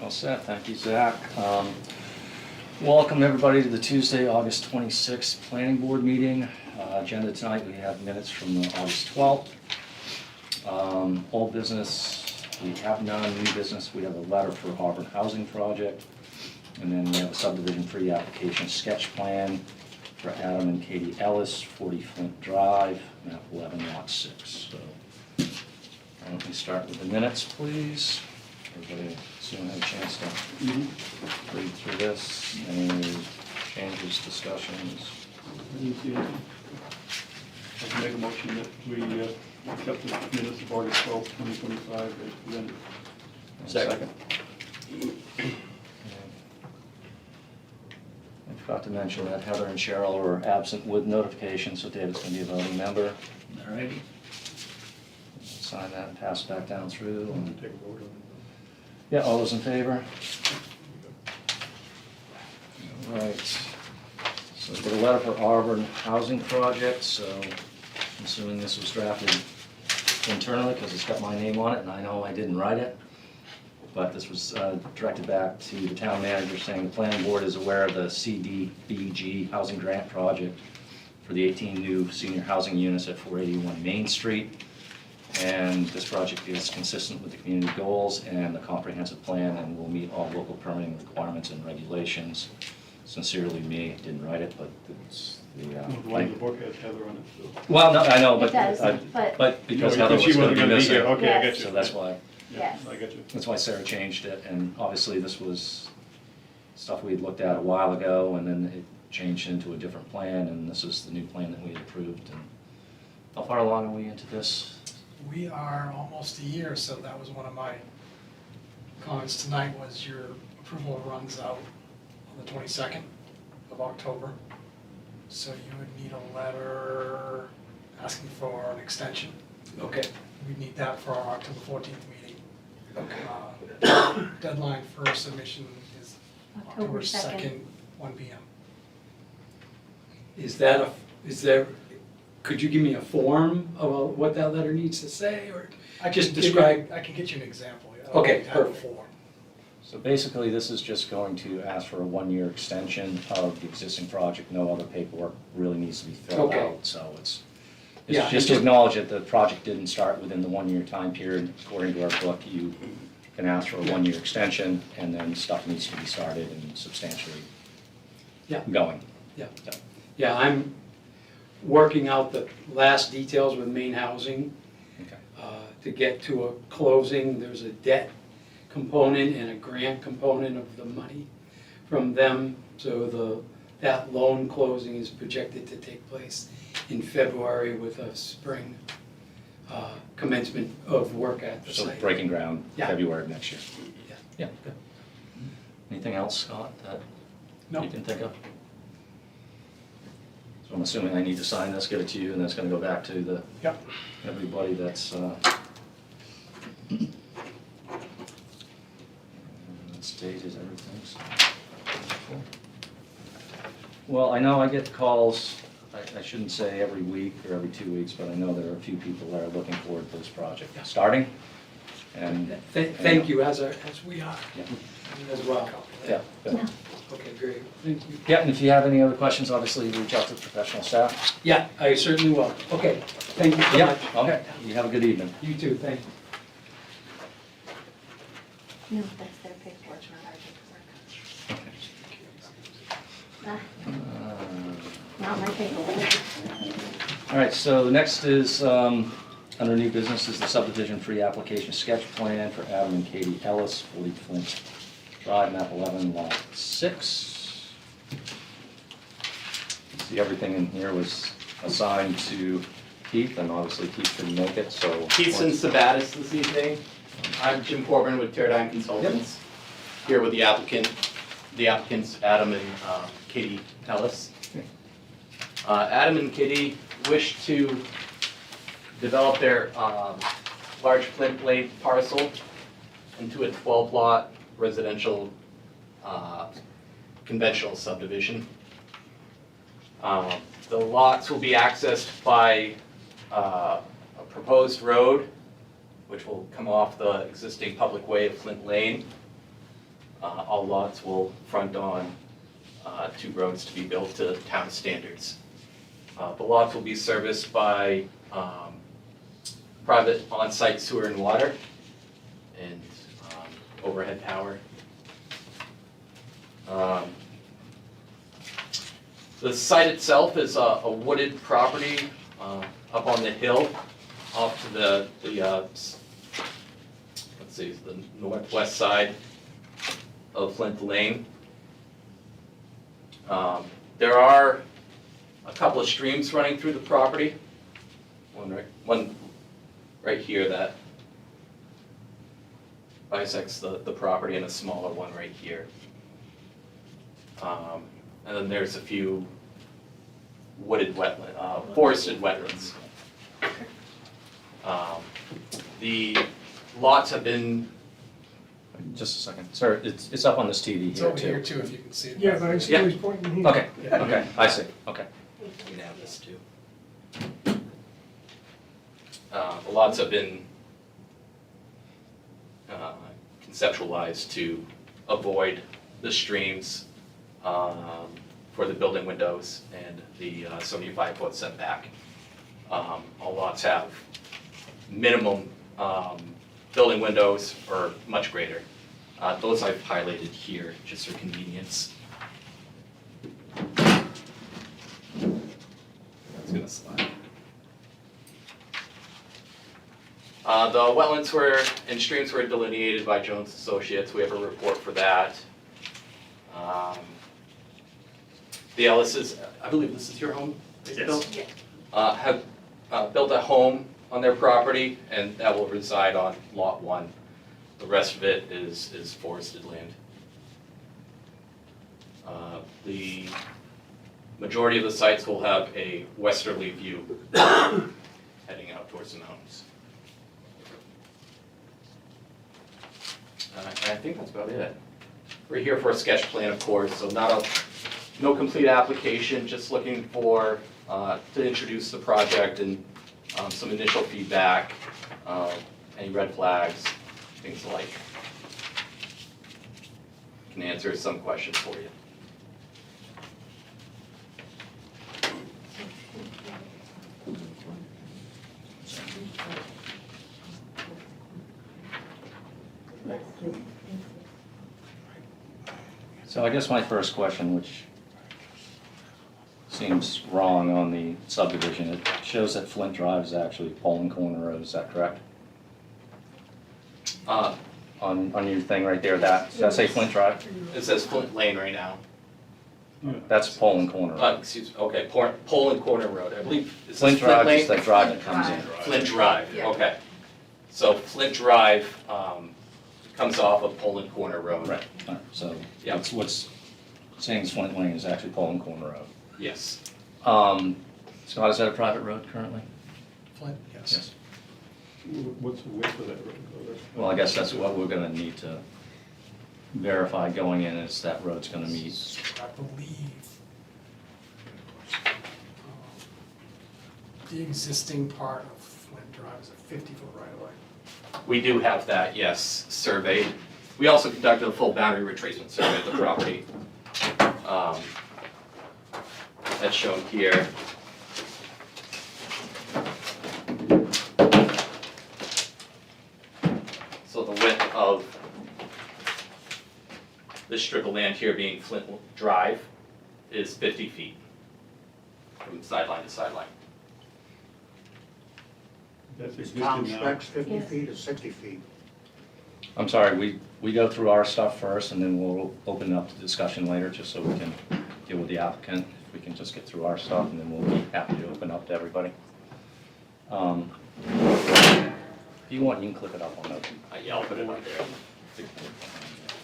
All set, thank you, Zach. Welcome everybody to the Tuesday, August 26th Planning Board meeting. Agenda tonight, we have minutes from the August 12th. Old business, we have none. New business, we have a letter for Auburn Housing Project. And then we have a subdivision pre-application sketch plan for Adam and Katie Ellis, 40 Flint Drive, map 11, lot 6. So, why don't we start with the minutes, please? Everybody soon have a chance to read through this. Any changes, discussions? I can make a motion that we accept the minutes of August 12th, 2025 as presented. Second. I forgot to mention that Heather and Cheryl were absent with notification, so David's going to be a voting member. All righty. Sign that and pass it back down through. I'm going to take a vote on it. Yeah, all those in favor? All right. So we've got a letter for Auburn Housing Project, so I'm assuming this was drafted internally because it's got my name on it, and I know I didn't write it. But this was directed back to the town manager saying the planning board is aware of the CDBG housing grant project for the 18 new senior housing units at 481 Main Street. And this project is consistent with the community goals and the comprehensive plan and will meet all local permitting requirements and regulations. Sincerely, me, didn't write it, but it's the. The one in the book has Heather on it, so. Well, no, I know, but. It does, But because No, Heather she was wasn't gonna be gonna be here. missing. Okay, I Yes. get you. So that's why, Yeah, Yes. I get you. that's why Sarah changed it, and obviously this was stuff we had looked at a while ago, and then it changed into a different plan, and this is the new plan that we had approved. And how far along are we into this? We are almost a year, so that was one of my comments tonight, was your approval runs out on the 22nd of October. So you would need a letter asking for an extension. Okay, We'd need that for our October 14th meeting. okay. Deadline for submission is October 2nd. 1 p.m. Is there, could you give me a form of what that letter needs to say, or just describe? I can get you an example. I Okay, don't have a perfect. form. So basically, this is just going to ask for a 1-year extension of the existing project. No other paperwork really needs to be filled Okay. out, so it's Yeah, just to acknowledge that the project didn't start within the 1-year time period. According to our book, you can ask for a 1-year extension, and then stuff needs to be started and substantially Yeah. going. Yeah, I'm working out the last details with Maine Housing Okay. to get to a closing. There's a debt component and a grant component of the money from them. So that loan closing is projected to take place in February with a spring commencement of work at the So site. breaking ground Yeah. February of next year. Yeah. Yeah, good. Anything else, Scott, that No. you can think of? So I'm assuming I need to sign this, give it to you, and that's gonna go back to the, Yep. everybody that's, it's dated, everything, so. Well, I know I get calls, I shouldn't say every week or every 2 weeks, but I know there are a few people that are looking forward to this project starting. And, Thank you, as we are, yeah, as well. yeah, good. No. Okay, great, thank you. Yeah, and if you have any other questions, obviously reach out to the professional staff. Yeah, I certainly will. Okay, thank you so Yeah, much. okay, you have a good evening. You too, thank you. No, that's their paperwork, not our paperwork. Not my paperwork. All right, so next is, under new business, is the subdivision pre-application sketch plan for Adam and Katie Ellis, 40 Flint Drive, map 11, lot 6. See, everything in here was assigned to Keith, and obviously Keith couldn't make it, so. Keith's in Sabatis this evening. I'm Jim Corbin with Teradyne Consultants, here with the applicants Adam and Katie Ellis. Adam and Katie wish to develop their large Flint Lake parcel into a 12-lot residential conventional subdivision. The lots will be accessed by a proposed road, which will come off the existing public way of Flint Lane. All lots will front on 2 roads to be built to town standards. The lots will be serviced by private on-site sewer and water and overhead power. The site itself is a wooded property up on the hill off to the northwest side of Flint Lane. There are a couple of streams running through the property. One right here that bisects the property, and a smaller one right here. And then there's a few wooded wetland, forested wetlands. The lots have been, Just a second. Sir, it's up on this TV It's here over here too. too, if you can see it. Yeah, but I see Yeah. he's pointing here. Okay, okay, I see, okay. you can have this too. The lots have been conceptualized to avoid the streams for the building windows and the 75-foot setback. All lots have minimum building windows or much greater. Those I've highlighted here just for convenience. That's gonna slide. The wetlands and streams were delineated by Jones Associates. We have a report for that. The Ellises, I believe this is your home? that you built? Have built a home on their property, and that will reside on Lot 1. The rest of it is forested land. The majority of the sites will have a westerly view heading out towards the mountains. And I think that's about it. We're here for a sketch plan, of course, so no complete application, just looking for, to introduce the project and some initial feedback, any red flags, things like. Can answer some questions for you. So I guess my first question, which seems wrong on the subdivision, it shows that Flint Drive is actually Poland Corner Road, is that correct? On your thing right there, does that say Flint Drive? It says Flint Lane right now. That's Poland Corner Road. Excuse me, okay, Poland Corner Road, I believe. Is this Flint Drive is Lane? that drive that comes in. Flint Drive, Yeah. okay. So Flint Drive comes off of Poland Corner Road. Right, so Yeah. what's saying is Flint Lane is actually Poland Corner Road. Yes. Scott, is that a private road currently? Flint, yes. What's the width of that road? Well, I guess that's what we're gonna need to verify going in, is that road's gonna meet. I believe the existing part of Flint Drive is a 50-foot right-of-way. We do have that, yes, surveyed. We also conducted a full boundary retracement survey of the property. That's shown here. So the width of this strip of land here being Flint Drive is 50 feet from sideline to sideline. That's Is existing town now. specs 50 Yes. feet or 60 feet? I'm sorry, we go through our stuff first, and then we'll open up the discussion later, just so we can deal with the applicant. If we can just get through our stuff, and then we'll be happy to open up to everybody. If you want, you can click it up on the. Yeah, I'll put it up there.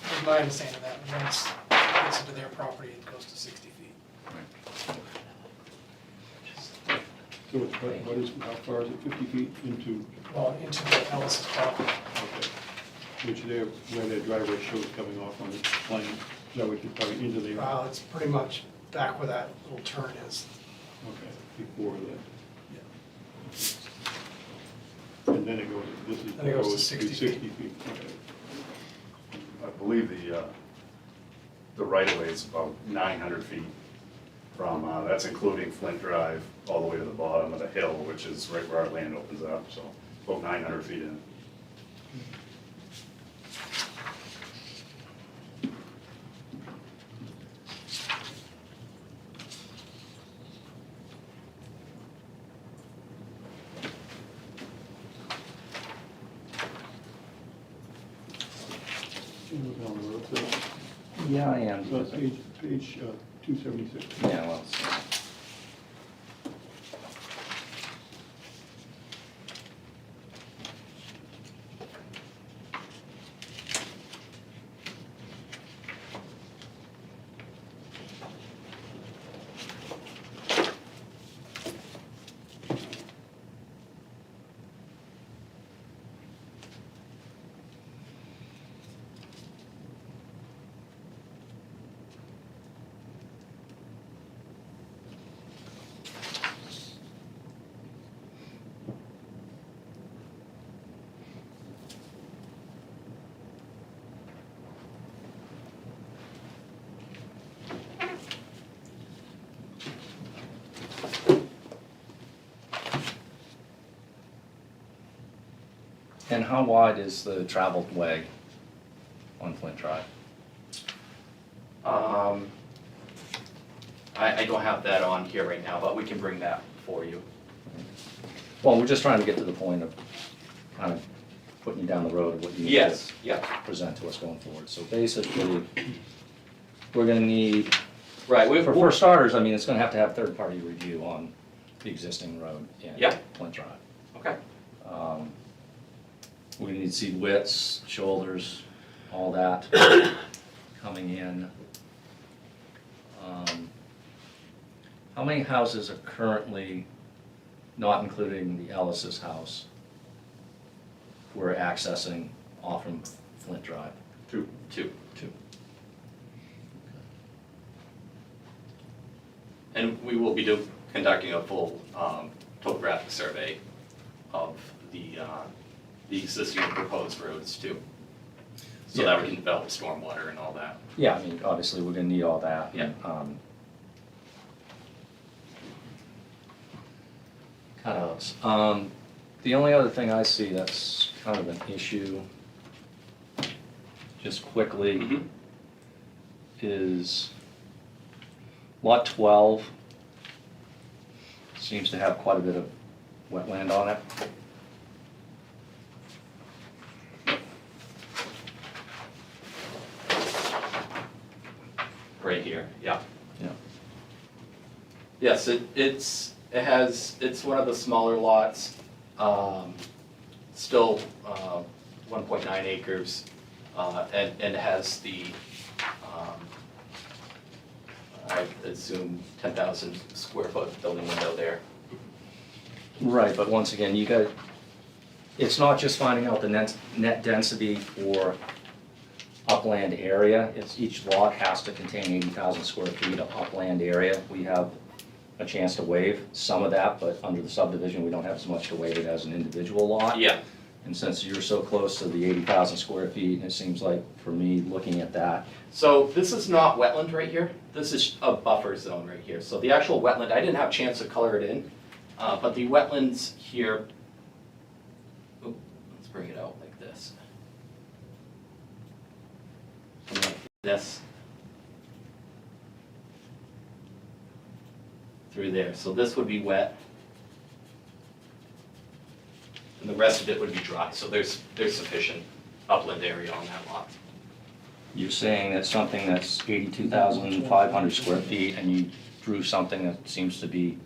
From my understanding of that, once it gets into their property, it goes to 60 feet. So what is, how far is it, 50 feet into, Well, into the Ellis's property. okay, which where their driveway shows coming off on the plane, is that what you're probably into the, It's pretty much back where that little turn is. okay, before that. And then it goes, this is Then it goes to proposed to be 60 feet. 60 feet, okay. I believe the right-of-way is about 900 feet from, that's including Flint Drive all the way to the bottom of the hill, which is right where our land opens up, so about 900 feet in. Down the road, so, Yeah, I am. so it's page 276. Yeah, well, and how wide is the traveled way on Flint Drive? I don't have that on here right now, but we can bring that for you. Well, we're just trying to get to the point of kind of putting you down the road of what you need Yes, to yeah, present to us going forward. So basically, we're gonna need, right, for starters, I mean, it's gonna have to have third-party review on the existing road in Yeah. Flint Drive. okay, We need to see widths, shoulders, all that coming in. How many houses are currently, not including the Ellis's house, we're accessing off from Flint Drive? two. Two. And we will be conducting a full topographic survey of the existing and proposed roads too. So that we can develop stormwater and all that. Yeah, I mean, obviously, we're gonna need all that. Yeah. Cutouts. The only other thing I see that's kind of an issue, just quickly, Mhm. is lot 12 seems to have quite a bit of wetland on it. Right here, yeah. Yeah. Yes, it's one of the smaller lots, still 1.9 acres, and it has the, I assume 10,000 square foot building window there. Right, but once again, it's not just finding out the net density for upland area, each lot has to contain 80,000 square feet of upland area. We have a chance to waive some of that, but under the subdivision, we don't have as much to waive it as an individual lot. Yeah, And since you're so close to the 80,000 square feet, it seems like, for me, looking at that, so this is not wetland right here, this is a buffer zone right here. So the actual wetland, I didn't have a chance to color it in, but the wetlands here, let's bring it out like this. And like this. Through there, so this would be wet. And the rest of it would be dry, so there's sufficient upland area on that lot. you're saying that something that's 82,500 square feet, and you drew something that seems to be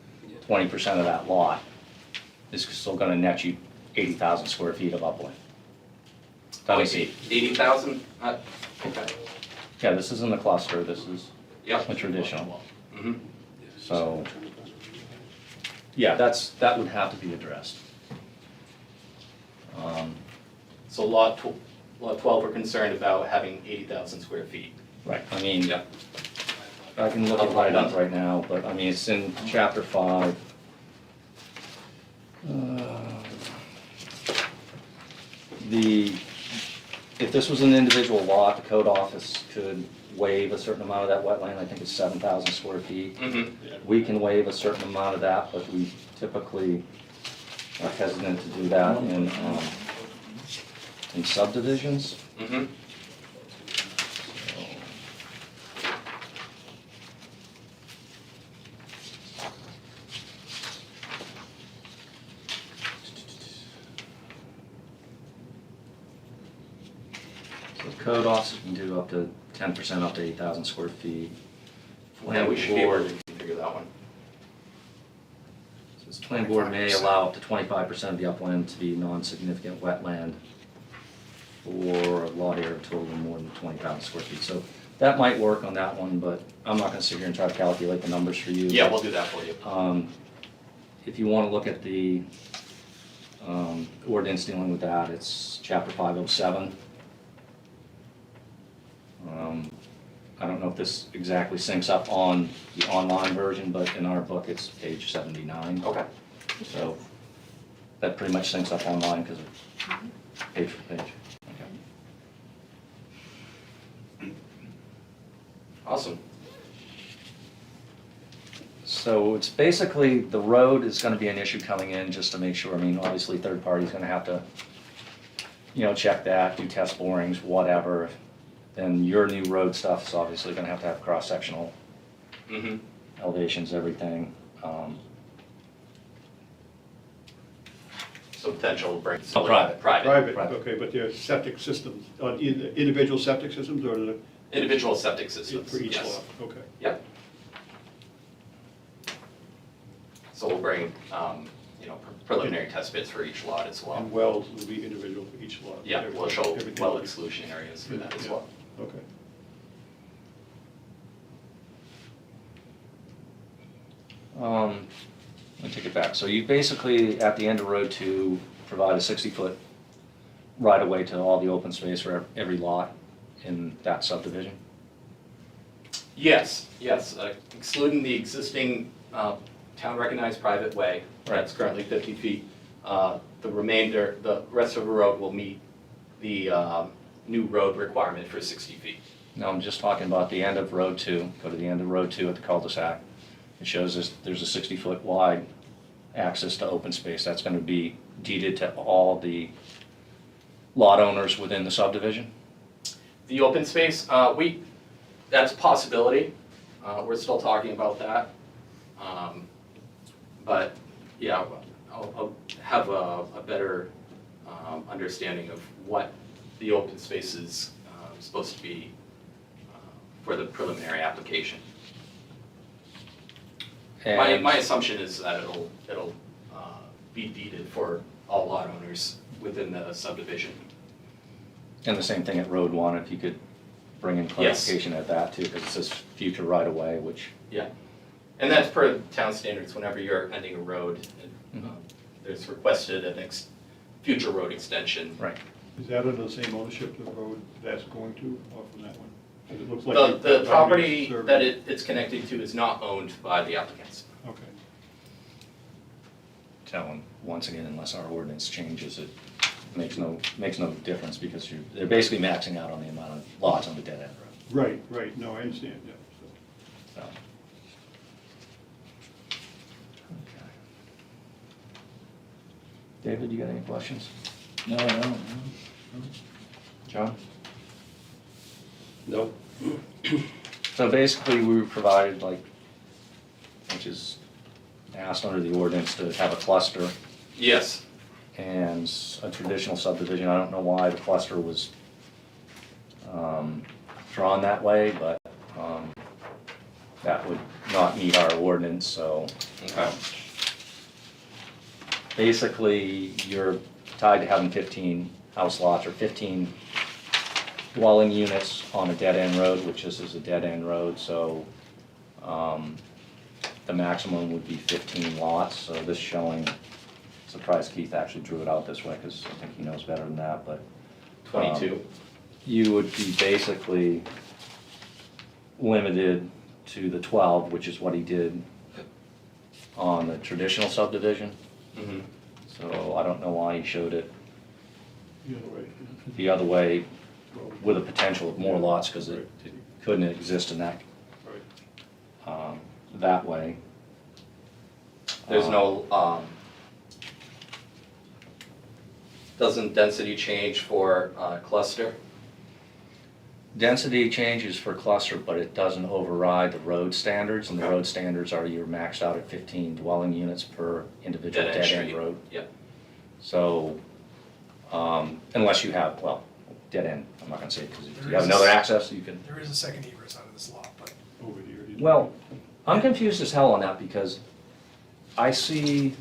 20% of that lot, is still gonna net you 80,000 square feet of upland. Doesn't seem- 80,000? Okay, Yeah, this is in the cluster, this is yep. a traditional, Mm-hmm. so, yeah, that would have to be addressed. So lot 12, we're concerned about having 80,000 square feet. Right, I mean, Yeah. I can look it right up right now, but I mean, it's in chapter 5. If this was an individual lot, the code office could waive a certain amount of that wetland, I think it's 7,000 square feet. Mhm. We can waive a certain amount of that, but we typically are hesitant to do that in subdivisions. Mhm. So code officer can do up to 10% up to 8,000 square feet. Yeah, we should be able to figure that one. This planning board may allow up to 25% of the upland to be non-significant wetland for a lot area total of more than 20,000 square feet. So that might work on that one, but I'm not gonna sit here and try to calculate the numbers for you. Yeah, we'll do that for you. If you wanna look at the ordinance dealing with that, it's chapter 507. I don't know if this exactly syncs up on the online version, but in our book, it's page 79. Okay. So that pretty much syncs up online because of page for page. Okay. Awesome. So it's basically, the road is gonna be an issue coming in just to make sure, I mean, obviously third party's gonna have to, check that, do test borings, whatever. Then your new road stuff is obviously gonna have cross-sectional Mhm. elevations, everything. So potential to bring. Oh, private. Private. Private, okay, but there's septic systems, individual septic systems or the, Individual septic systems, for each yes. lot? Okay. Yep. So we'll bring, preliminary test bits for each lot as well. And wells will be individual for each lot? Yeah, we'll show Everything well will be- exclusion areas for that as Yeah. well. Okay. Let me take it back. So you basically, at the end of Road 2, provide a 60-foot right-of-way to all the open space for every lot in that subdivision? Yes, excluding the existing town-recognized private way, that's currently 50 feet. The rest of the road will meet the new road requirement for 60 feet. No, I'm just talking about the end of Road 2. Go to the end of Road 2 at the cul-de-sac. It shows there's a 60-foot wide access to open space. That's going to be deeded to all the lot owners within the subdivision? The open space, that's a possibility. We're still talking about that. But yeah, I'll have a better understanding of what the open space is supposed to be for the preliminary application. And- My assumption is that it'll be deeded for all lot owners within the subdivision. And the same thing at Road 1, if you could bring in clarification at that too, because it says future right-of-way, which, Yeah, and that's per town standards, whenever you're ending a road, there's requested a future road extension. right. Is that under the same ownership of the road that's going to, or from that one? 'Cause it looks like The you've got property survey. that it's connected to is not owned by the applicants. Okay. Telling, once again, unless our ordinance changes, it makes no difference because they're basically maxing out on the amount of lots on the dead end road. Right, no, I understand, yeah. So, So. Okay. David, you got any questions? No, I don't. John? No. So basically, we were provided which is asked under the ordinance to have a cluster Yes, and a traditional subdivision. I don't know why the cluster was drawn that way, but that would not meet our ordinance, so. okay, Basically, you're tied to having 15 house lots or 15 dwelling units on a dead-end road, which this is a dead-end road, so the maximum would be 15 lots. So this showing, surprised Keith actually drew it out this way because I think he knows better than that, but 22. you would be basically limited to the 12, which is what he did on the traditional subdivision. Mhm. So I don't know why he showed it the other way. the other way with a potential of more lots, because couldn't exist in that, that way. There's no, doesn't density change for cluster? Density changes for cluster, but it doesn't override the road standards, and the Okay. road standards are you're maxed out at 15 dwelling units per individual Dead-end dead-end street. road. Yep. So, unless you have, well, dead end, I'm not gonna say, because if There you have is another a- access, you can. There is a second egress out of this lot, but Over here. Well, I'm confused as hell on that, because I see it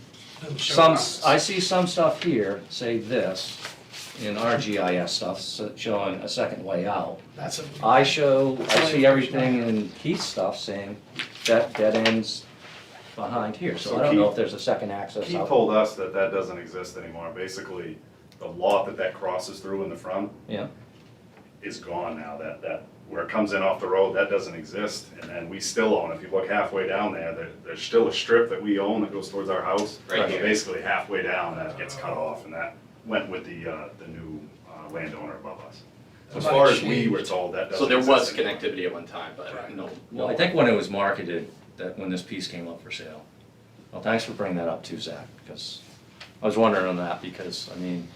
doesn't show I us. see some stuff here, say this, in our GIS stuff, showing a second way out. That's a. I see everything in Keith's stuff saying that dead ends behind here, so So I don't know Keith- if there's a second access He out. told us that that doesn't exist anymore. Basically, the lot that crosses through in the front Yeah, is gone now. That, where it comes in off the road, that doesn't exist. And then we still own, if you look halfway down there's still a strip that we own that goes towards our house. Right So here. basically halfway down, that gets cut off, and that went with the new landowner above us. As Somebody far as we changed. were told, that So doesn't there exist was anymore. connectivity at one time, but Right. no. well, I think when it was marketed, that when this piece came up for sale. Well, thanks for bringing that up too, Zach, because I was wondering on that, because, I mean,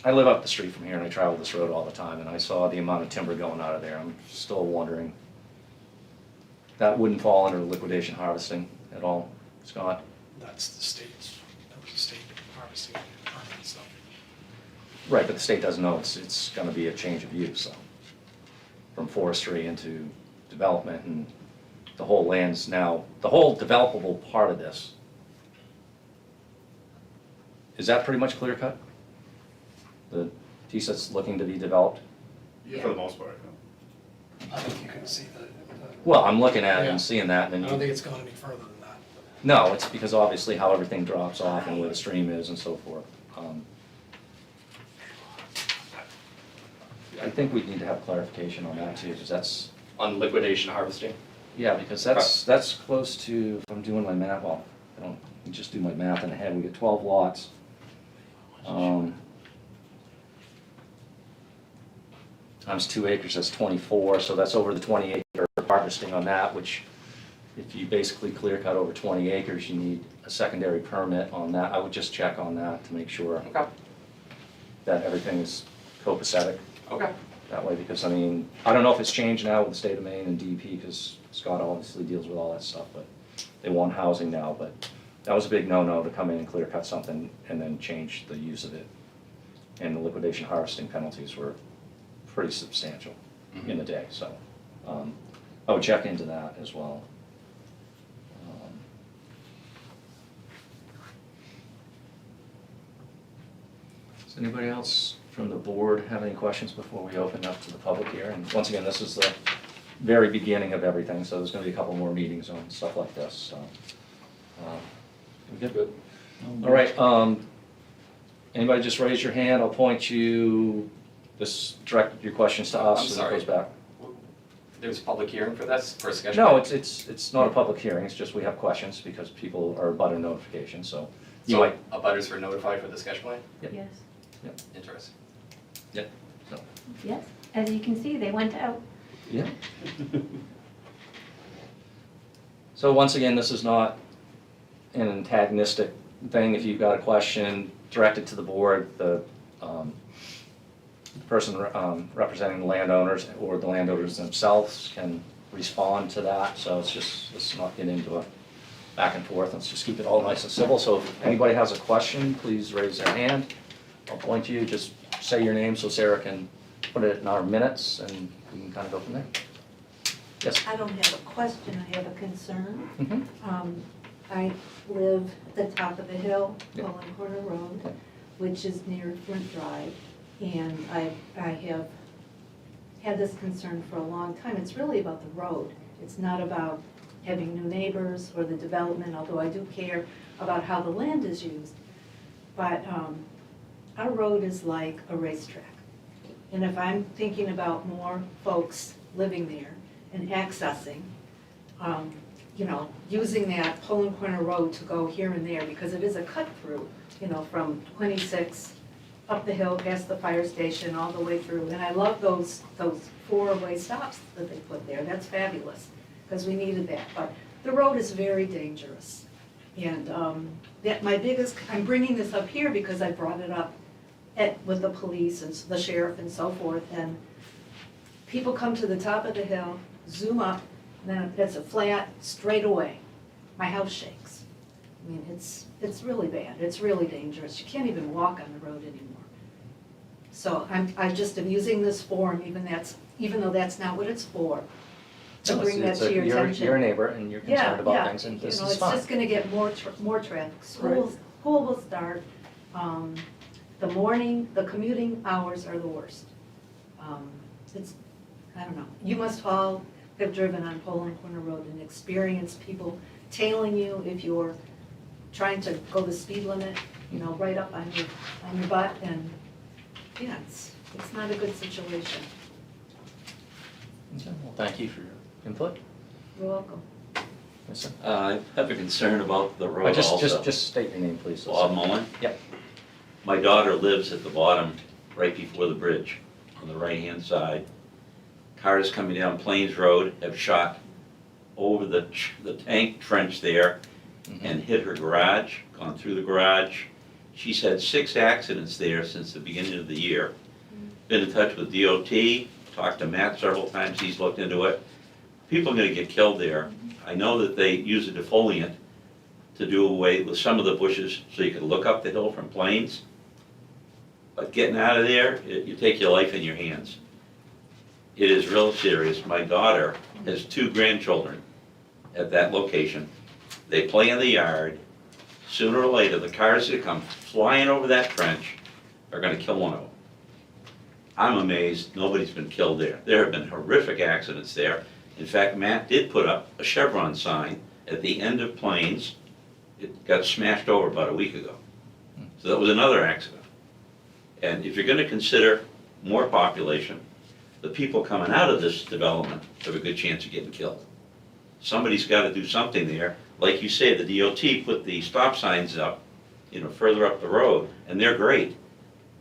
I live up the street from here and I travel this road all the time, and I saw the amount of timber going out of there. I'm still wondering. That wouldn't fall under liquidation harvesting at all, Scott? That's the state's, that was the state harvesting permit, so. Right, but the state doesn't know it's gonna be a change of use, so. From forestry into development, and the whole land's now, the whole developable part of this. Is that pretty much clear cut? The piece that's looking to be developed? Yeah, for the most part, yeah. I think you can see the, Well, I'm looking at it Yeah. and seeing that, I and don't then think you, it's gone any further than that. no, it's because obviously how everything drops off and where the stream is and so forth. I think we need to have clarification on that too, because that's, On liquidation harvesting? yeah, because that's close to, if I'm doing my math, well, I don't just do my math in the head, we get 12 lots. Times 2 acres, that's 24, so that's over the 20 acre harvesting on that, which if you basically clear cut over 20 acres, you need a secondary permit on that. I would just check on that to make sure Okay, that everything is copacetic okay. that way, because I mean, I don't know if it's changed now with the state of Maine and DEP, because Scott obviously deals with all that stuff, but they want housing now, but that was a big no-no to come in and clear cut something and then change the use of it. And the liquidation harvesting penalties were pretty substantial in the day, so I would check into that as well. Does anybody else from the board have any questions before we open up to the public here? And once again, this is the very beginning of everything, so there's gonna be a couple more meetings on stuff like this, so. We good? All right, anybody just raise your hand, I'll point you, just direct your questions to us I'm and it sorry. goes back. There's a public hearing for this, for a sketch? No, plan? it's not a public hearing, it's just we have questions because people are butter notification, so you So might, abutters were notified for the sketch plan? Yes, Interesting. yes. As you can see, they went out. yeah. So once again, this is not an antagonistic thing. If you've got a question, direct it to the board. The person representing the landowners or the landowners themselves can respond to that. So it's just, let's not get into a back and forth. Let's just keep it all nice and civil. So if anybody has a question, please raise their hand. I'll point to you, just say your name so Sarah can put it in our minutes and we can kind of go from there. Yes? I don't have a question, I have a concern. Mhm. I live at the top of the hill, Yeah. Poland Corner Road, which is near Flint Drive. And I have had this concern for a long time. It's really about the road. It's not about having new neighbors or the development, although I do care about how the land is used. But our road is like a racetrack. And if I'm thinking about more folks living there and accessing, you know, using that Poland Corner Road to go here and there, because it is a cut through, you know, from 26 up the hill past the fire station, all the way through. And I love those four-way stops that they put there. That's fabulous, because we needed that. But the road is very dangerous. And I'm bringing this up here because I brought it up with the police and the sheriff and so forth. And people come to the top of the hill, zoom up, and then it's a flat, straight away. My house shakes. I mean, it's really bad. It's really dangerous. You can't even walk on the road anymore. So I just am using this form, even though that's not what it's for, to No, bring that it's to your attention. You're a neighbor and you're concerned about things, and You this know, is fine. It's just gonna get more traffic. School will start. The commuting hours are the worst. I don't know. You must all have driven on Poland Corner Road and experienced people tailing you if you're trying to go the speed limit, right up on your butt, and, yeah, it's not a good situation. Okay, well, thank you for your input. You're welcome. Yes, sir. I have a concern about the road Just also. state your name, please. Bob Mullen. Yep. My daughter lives at the bottom, right before the bridge, on the right-hand side. Cars coming down Plains Road have shot over the tank trench there and hit her garage, gone through the garage. She's had 6 accidents there since the beginning of the year. Been in touch with DOT, talked to Matt several times, he's looked into it. People are gonna get killed there. I know that they use a defoliant to do away with some of the bushes so you can look up the hill from Plains. But getting out of there, you take your life in your hands. It is real serious. My daughter has 2 grandchildren at that location. They play in the yard. Sooner or later, the cars that come flying over that trench are gonna kill one of them. I'm amazed nobody's been killed there. There have been horrific accidents there. In fact, Matt did put up a Chevron sign at the end of Plains. It got smashed over about a week ago. So that was another accident. And if you're gonna consider more population, the people coming out of this development have a good chance of getting killed. Somebody's gotta do something there. Like you say, the DOT put the stop signs up, further up the road, and they're great.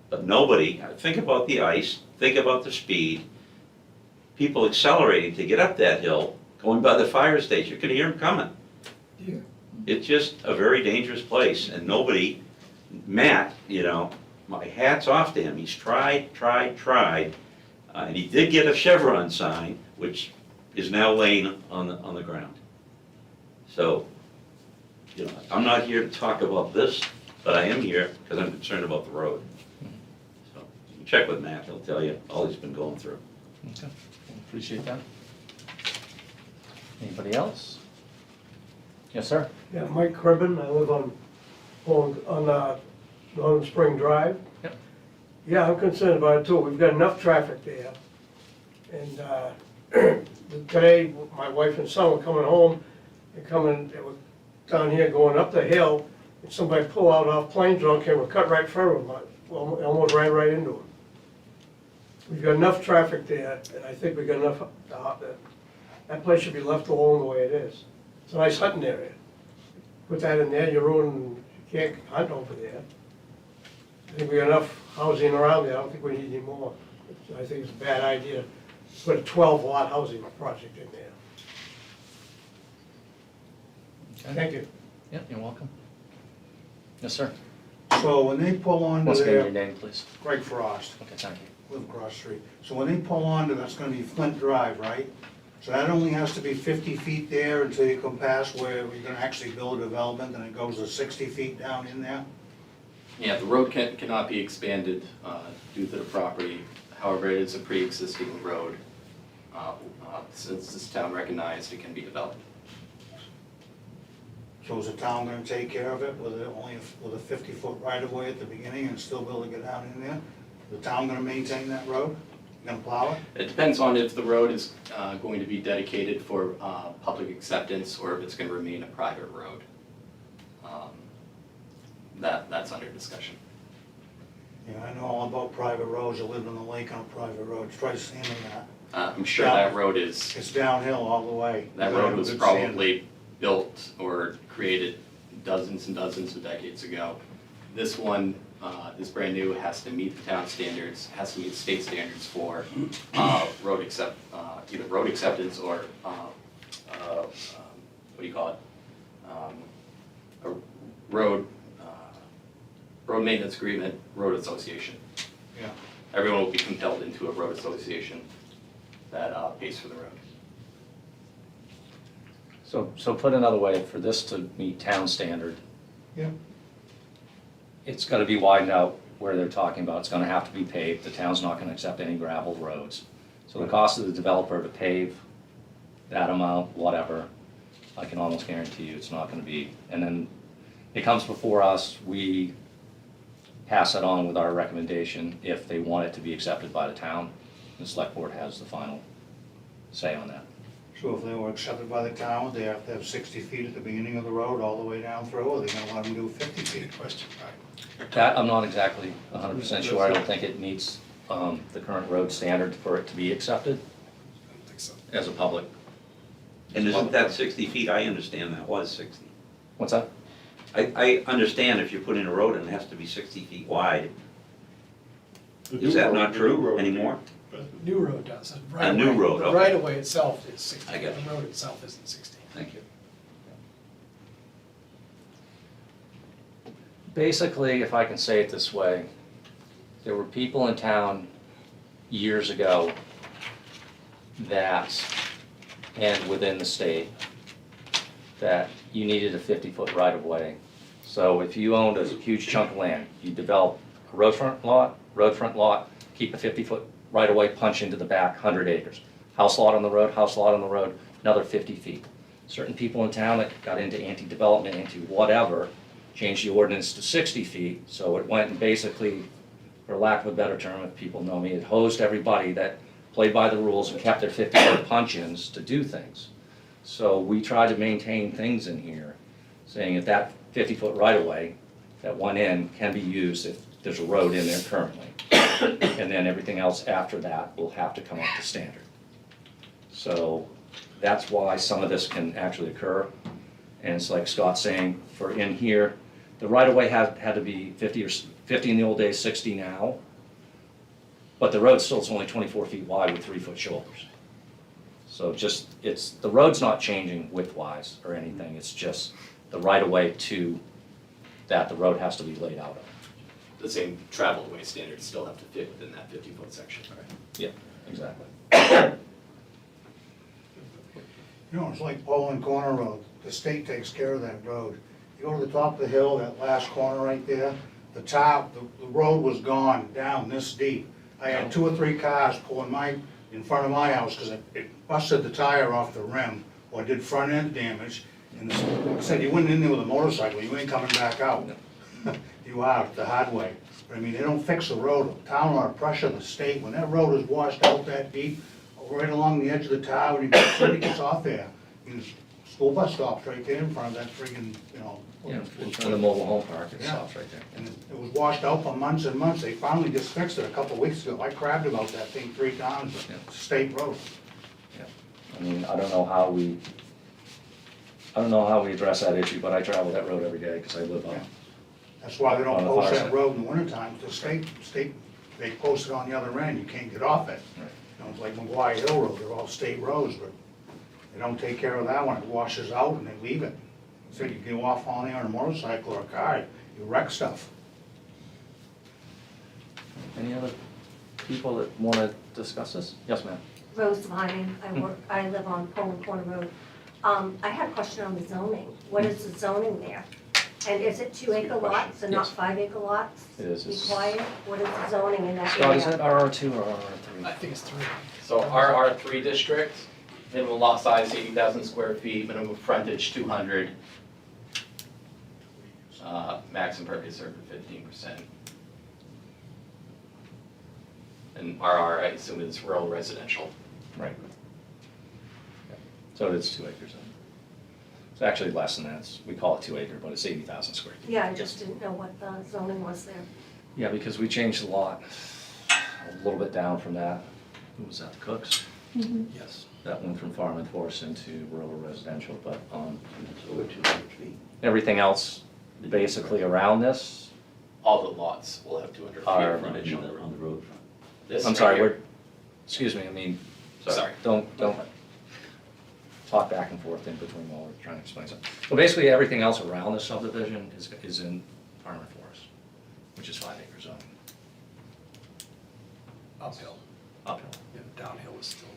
But nobody, think about the ice, think about the speed, people accelerating to get up that hill, going by the fire station, you can hear them coming. Yeah. It's just a very dangerous place, and nobody, Matt, my hat's off to him, he's tried, and he did get a Chevron sign, which is now laying on the ground. So, I'm not here to talk about this, but I am here because I'm concerned about the road. So, you can check with Matt, he'll tell you all he's been going through. Okay, appreciate that. Anybody else? Yes, sir. Yeah, Mike Cribbin, I live on Northern Spring Drive. Yep. Yeah, I'm concerned about it too, we've got enough traffic there. And today, my wife and son were coming home, they were down here going up the hill, and somebody pulled out off Plains Road, came and cut right in front of them, almost ran right into them. We've got enough traffic there, and I think we've got enough, that place should be left alone the way it is. It's a nice hunting area. Put that in there, you can't hunt over there. I think we got enough housing around there, I don't think we need any more. I think it's a bad idea to put a 12-lot housing project in there. Okay. Thank you. Yeah, you're welcome. Yes, sir. So when they pull onto Once again, your their, name, please. Greg Frost, Okay, thank you. live across the street. So when they pull onto, that's gonna be Flint Drive, right? So that only has to be 50 feet there until you come past where we're gonna actually build a development, and it goes to 60 feet down in there? Yeah, the road cannot be expanded due to the property. However, it is a pre-existing road. Since this town recognized it can be developed. So is the town gonna take care of it with a 50-foot right-of-way at the beginning and still be able to get down in there? The town gonna maintain that road? Gonna plow it? It depends on if the road is going to be dedicated for public acceptance or if it's going to remain a private road. That's under discussion. Yeah, I know all about private roads, I lived on the lake on a private road, try sanding that. I'm sure that road is, It's downhill all the way. that You gotta road have was good sand. probably built or created dozens and dozens of decades ago. This one is brand new, has to meet the town standards, has to meet state standards for either road acceptance or, what do you call it? A road maintenance agreement, road association. Yeah. Everyone will be compelled into a road association that pays for the road. So put another way, for this to meet town standard, Yeah. it's gotta be widened out where they're talking about, it's gonna have to be paved, the town's not gonna accept any gravel roads. So the cost of the developer to pave that amount, whatever, I can almost guarantee you it's not gonna be, and then it comes before us, we pass it on with our recommendation if they want it to be accepted by the town. The select board has the final say on that. So if they were accepted by the town, they have to have 60 feet at the beginning of the road all the way down through, or they're gonna let them do 50 feet? Good question, right? That, I'm not exactly 100% sure, I don't think it meets the current road standard for it to be accepted I don't think so. as a public. And isn't that 60 feet? I understand that was 60. What's that? I understand if you put in a road and it has to be 60 feet wide. The Is new that road- not the true new road- anymore? New road does. new road, The okay. right-of-way itself is 60. I get it. The road itself isn't 60. Thank you. Basically, if I can say it this way, there were people in town years ago that, and within the state, that you needed a 50-foot right-of-way. So if you owned a huge chunk of land, you develop a roadfront lot, keep a 50-foot right-of-way, punch into the back, 100 acres. House lot on the road, another 50 feet. Certain people in town that got into anti-development, anti-whatever, changed the ordinance to 60 feet, so it went and basically, for lack of a better term, if people know me, it hosed everybody that played by the rules and kept their 50-foot punch-ins to do things. So we try to maintain things in here, saying that that 50-foot right-of-way, that one end can be used if there's a road in there currently. And then everything else after that will have to come up to standard. So that's why some of this can actually occur. And it's like Scott's saying, for in here, the right-of-way had to be 50 in the old days, 60 now. But the road still is only 24 feet wide with 3-foot shoulders. So just, the road's not changing width-wise or anything, it's just the right-of-way to that the road has to be laid out of. The same travel way standards still have to fit within that 50-foot section. Yeah, exactly. You know, it's like Poland Corner Road, the state takes care of that road. You go to the top of the hill, that last corner right there, the road was gone down this deep. I had 2 or 3 cars pulling in front of my house, because it busted the tire off the rim, or did front end damage. And like I said, you went in there with a motorcycle, you ain't coming back out. You are, the hard way. But I mean, they don't fix the road, the town ought to pressure the state, when that road is washed out that deep, right along the edge of the tower, when somebody gets off there, school bus stops right there in front of that friggin', Yeah, in front of the mobile home park, it Yeah. stops right there. and it was washed out for months and months. They finally just fixed it a couple of weeks ago. I crabbed about that thing 3 times, but it's a state road. I mean, I don't know how we address that issue, but I travel that road every day because I live on it. That's why they don't On the post far that side. road in the wintertime. The state, they post it on the other end. You can't get off it. Right. It's like McGuire Hill Road, they're all state roads, but they don't take care of that one. It washes out and they leave it. So you go off on there on a motorcycle or a car, you wreck stuff. Any other people that want to discuss this? Yes, ma'am. Rose Vining, I live on Poland Corner Road. I had a question on the zoning. What is the zoning there? And is it 2-acre lots and not Yes. 5-acre lots It is. It's- required? What is the zoning in that Scott, is area? that RR2 or RR3? I think it's 3. So our R3 district, minimum lot size 80,000 square feet, minimum frontage 200. Max impervious surface 15%. And RR, I assume it's rural residential. Right. So it's 2 acres then. It's actually less than that. We call it 2 acre, but it's 80,000 square feet. Yeah, I just didn't know what the zoning was there. Yeah, because we changed the lot a little bit down from that. Who was that, the Cooks? Yes. That went from farm and forest into rural residential, but It's over 200 feet. everything else basically around this All the lots will have 200 feet Are of frontage on the road. On the road front. This I'm right sorry, here- excuse me, I mean, Sorry. don't talk back and forth in between while we're trying to explain something. So basically, everything else around the subdivision is in farmland forest, which is 5 acre zoning, Uphill, uphill. and downhill is still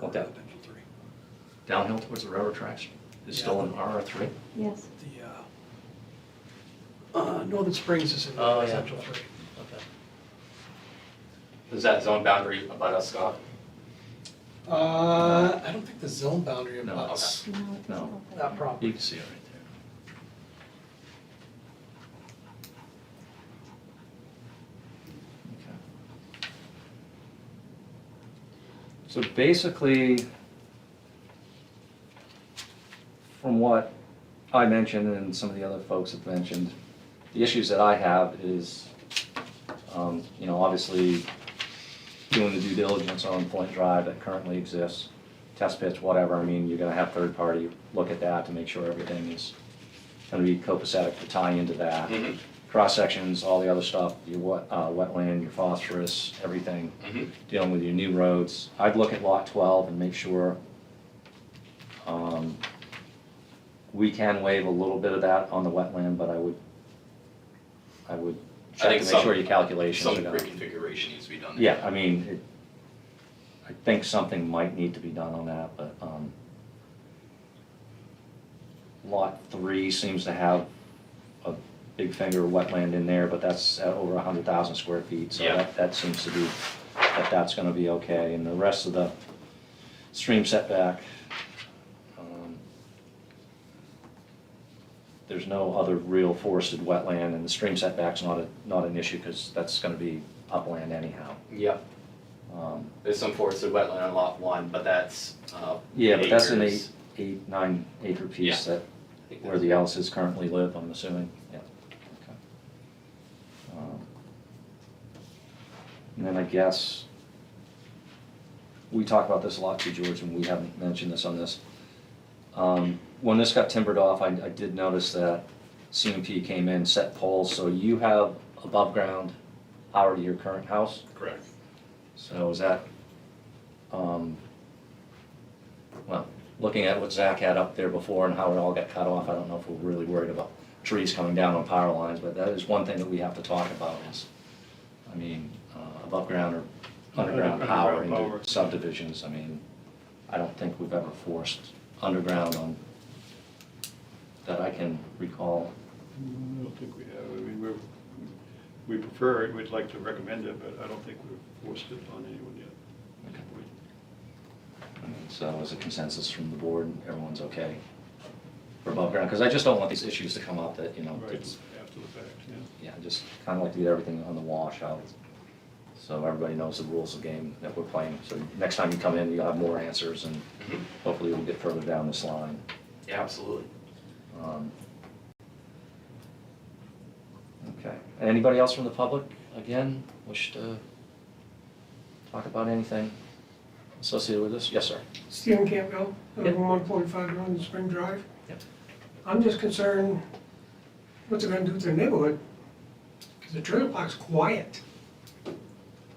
Well, down- residential 3. Downhill towards the railroad tracks is still in RR3? Yes. The, Northern Springs is in Oh, yeah. residential 3. Okay. Is that zone boundary about us, Scott? I don't think the zone boundary No. abuts No, it's No. not that property. You can see it right there. Okay. So basically, from what I mentioned and some of the other folks have mentioned, the issues that I have is, obviously doing the due diligence on Point Drive that currently exists, test pits, whatever, I mean, you're gonna have third party look at that to make sure everything is gonna be copacetic to tie into that. Mm-hmm. Cross sections, all the other stuff, your wetland, your phosphorus, everything, Mm-hmm. dealing with your new roads. I'd look at lot 12 and make sure, we can waive a little bit of that on the wetland, but I would check think to make sure some- your calculations Some are gonna. reconfiguration needs to be done there. Yeah, I mean, I think something might need to be done on that, but, lot 3 seems to have a big finger wetland in there, but that's at over 100,000 square feet, so Yeah. that seems to be, that's gonna be okay, and the rest of the stream setback, there's no other real forested wetland, and the stream setback's not an issue, because that's gonna be upland anyhow. Yep. Um, There's some forested wetland on lot 1, but that's, Yeah, but that's an acres. 9 acre piece Yeah. that, I think where that's- the Ellises currently live, I'm assuming, yeah. Okay. And then I guess, we talked about this a lot too, George, and we haven't mentioned this on this. When this got timbered off, I did notice that CMP came in, set poles, so you have above ground power to your current house? Correct. So is that, well, looking at what Zach had up there before and how it all got cut off, I don't know if we're really worried about trees coming down on power lines, but that is one thing that we have to talk about is, I mean, above ground or underground power Underground power. into subdivisions, I mean, I don't think we've ever forced underground on, that I can recall. I don't think we have, I mean, we prefer it, we'd like to recommend it, but I don't think we've forced it on anyone yet. I mean, so as a consensus from the board, everyone's okay for above ground, because I just don't want these issues to come up that, Right, it's, after the fact, yeah. yeah, just kind of like to get everything on the washout. So everybody knows the rules of the game that we're playing. So next time you come in, you'll have more answers and Mhm. hopefully we'll get further down this line. Yeah, absolutely. Okay, anybody else from the public, again, wish to talk about anything associated with this? Yes, sir. Stephen Campbell, Yep. 145 Grand Spring Drive. Yep. I'm just concerned, what's it gonna do to the neighborhood? Because the trailer park's quiet.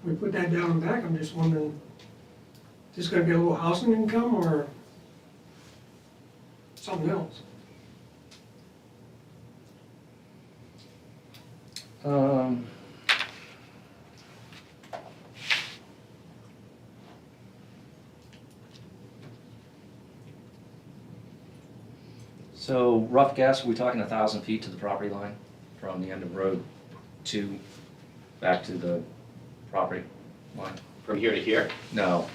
We put that down back, I'm just wondering, is this gonna be a little housing income or something else? So rough guess, we're talking 1,000 feet to the property line from the end of road 2 back to the property line? From here to here, No,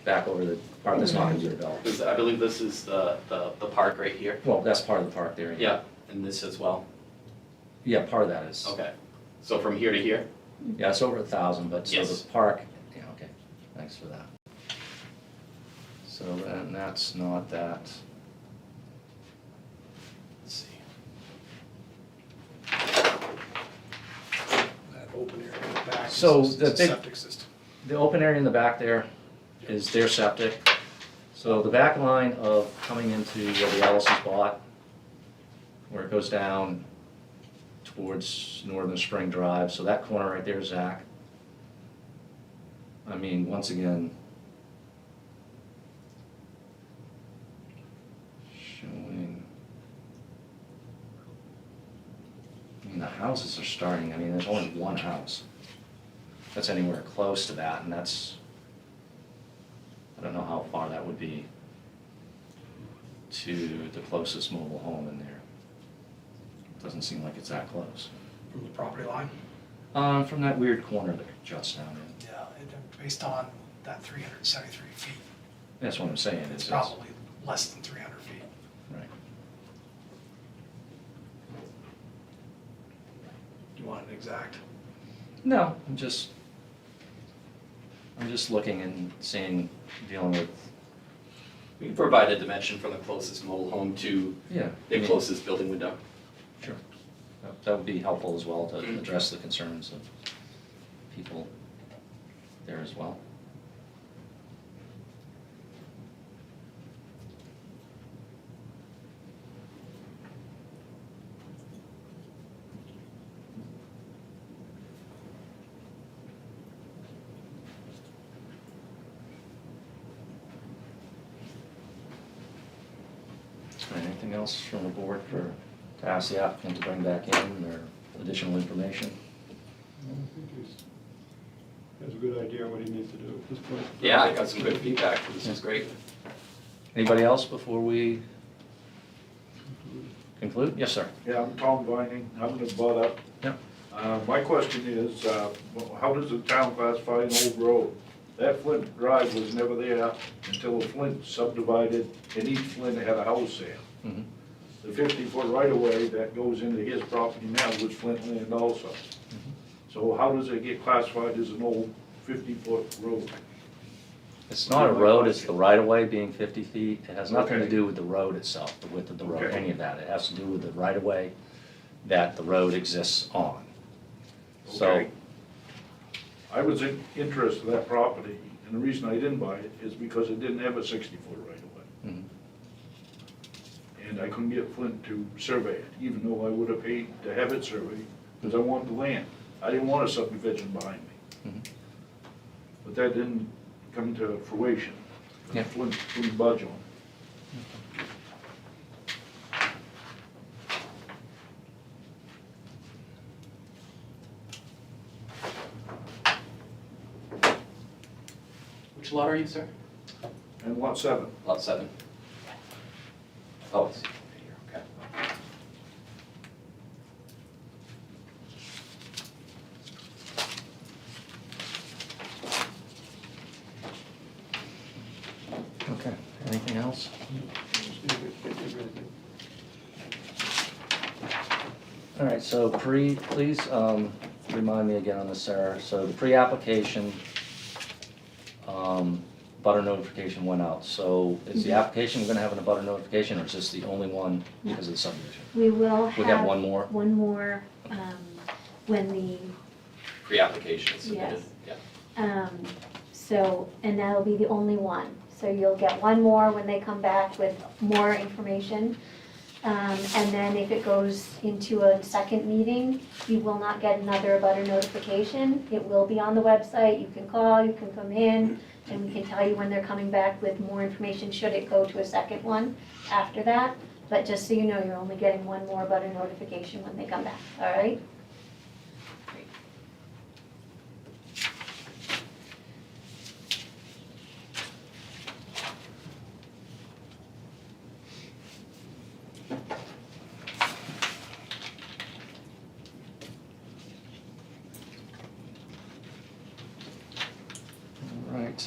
back over the part that's not gonna be developed. because I believe this is the park right here. Well, that's part of the park there. Yeah, and this as well. Yeah, part of that is. Okay. So from here to here? Yeah, it's over 1,000, but so Yes. the park, yeah, okay, thanks for that. So then that's not that. Let's see. That open area in the back So is the a big- septic system. The open area in the back there is their septic. So the back line of coming into where the Ellis's bought, where it goes down towards Northern Spring Drive, so that corner right there, Zach. I mean, once again, showing, I mean, the houses are starting, I mean, there's only one house that's anywhere close to that, and that's, I don't know how far that would be to the closest mobile home in there. Doesn't seem like it's that close. From the property line? From that weird corner that juts down in. Yeah, based on that 373 feet, That's what I'm saying. it's probably less than 300 feet. Right. Do you want an exact? No, I'm just looking and seeing, dealing with, We can provide a dimension from the closest mobile home to yeah. the I mean, closest building window. Sure. That would be helpful as well to address the concerns of people there as well. Anything else from the board to ask the applicant to bring back in or additional information? I think he has a good idea what he needs to do at this point. Yeah, I got some good feedback. This is great. Anybody else before we conclude? Yes, sir. Yeah, I'm Tom Vining, I'm the butter. Yep. My question is, how does the town classify an old road? That Flint Drive was never there until Flint subdivided, and each Flint had a house there. Mhm. The 50-foot right-of-way that goes into his property now was Flint land also. So how does it get classified as an old 50-foot road? It's not a road, it's the right-of-way being 50 feet. It has nothing to Okay. do with the road itself, the width of the road, Okay. any of that. It has to do with the right-of-way that the road exists on. So, Okay. I was interested in that property, and the reason I didn't buy it is because it didn't have a 60-foot right-of-way. mhm. And I couldn't get Flint to survey it, even though I would have paid to have it surveyed, because I wanted the land. I didn't want a subdivision behind me. Mhm. But that didn't come to fruition. Yeah. Flint couldn't budge on it. Which lot are you, sir? And lot 7. Lot 7. Oh, I see. Right here, okay. Okay, anything else? All right, so please remind me again on this, Sarah. So the pre-application, butter notification went out. So is the application gonna have a butter notification, or is this the only one because of the subdivision? We will We have have one more? one more, when the, Pre-application is submitted. Yes. Yeah. so, and that'll be the only one. So you'll get one more when they come back with more information. And then if it goes into a second meeting, you will not get another butter notification. It will be on the website. You can call, you can come in, and we can tell you when they're coming back with more information, should it go to a second one after that. But just so you know, you're only getting one more butter notification when they come back, all right? All right,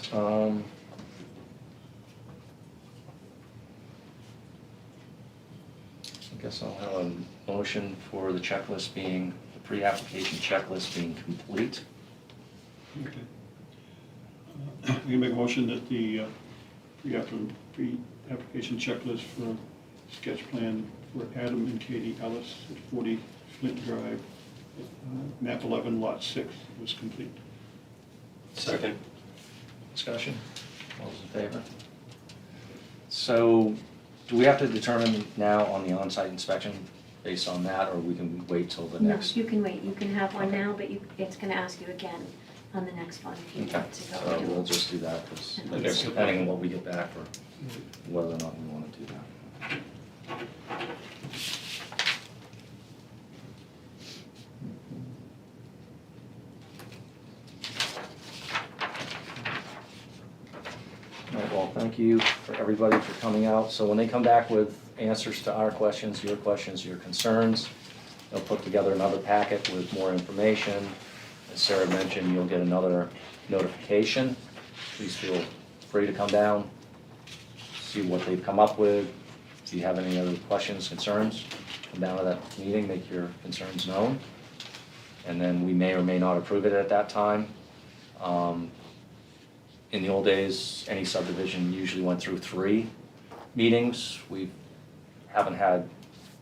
I guess I'll have a motion for the checklist being, the pre-application checklist being complete. Okay. We can make a motion that the pre-application checklist for sketch plan for Adam and Katie Ellis at 40 Flint Drive, map 11, lot 6 was complete. Second. Discussion? All those in favor? So, do we have to determine now on the on-site inspection based on that, or we can wait till the No, next? you can wait, you can have one now, but it's gonna ask you again on the next one if you Okay, want to go so do we'll it. just do that, because Okay. depending on what we get back, or whether or not we want to do that. All right, well, thank you for everybody for coming out. So when they come back with answers to our questions, your concerns, they'll put together another packet with more information. As Sarah mentioned, you'll get another notification. Please feel free to come down, see what they've come up with. If you have any other questions, concerns, come down to that meeting, make your concerns known. And then we may or may not approve it at that time. In the old days, any subdivision usually went through 3 meetings. We haven't had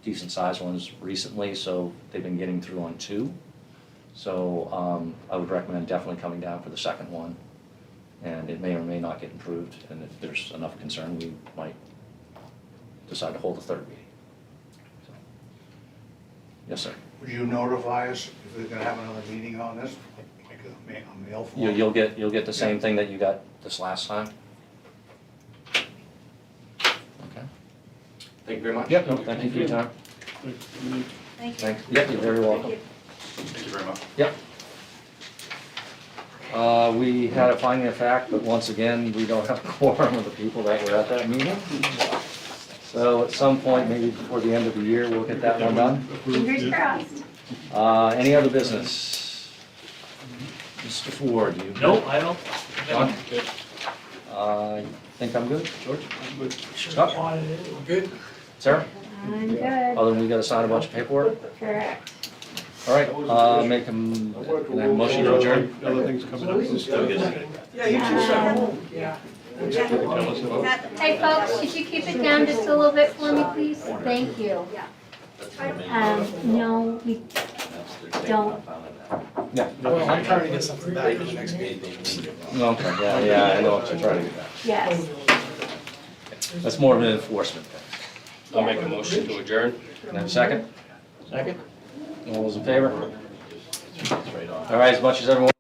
decent sized ones recently, so they've been getting through on 2. So I would recommend definitely coming down for the second one. And it may or may not get improved, and if there's enough concern, we might decide to hold a 3rd meeting. So, yes, sir. Would you notify us if we're gonna have another meeting on this, like a mail form? You'll get the same thing that you got this last time? Okay. Thank you very much. Yep, no, thank you for your time. Thank you. Thanks. Yep, you're very welcome. Thank you very much. Yep. We had a finding of fact, but once again, we don't have a quorum of the people that were at that meeting. So at some point, maybe before the end of the year, we'll get that one done. Fingers crossed. Any other business? Mr. Ford, you? Nope, I don't. John? I think I'm good. George? Scott? Good? Sarah? I'm good, Other than we gotta sign a bunch of paperwork? correct. All right, make a motion to adjourn. Other things coming up. Yeah, you can start home. Yeah. Hey, folks, could you keep it down just a little bit for me, please? Thank you. No, we don't. Yeah. Well, I'm trying to get something back for the next meeting. Okay, yeah, I know what you're trying to get at. Yes. That's more of an enforcement thing. I'll make a motion to adjourn. Can I have a second? Second. All those in favor? All right, as much as everyone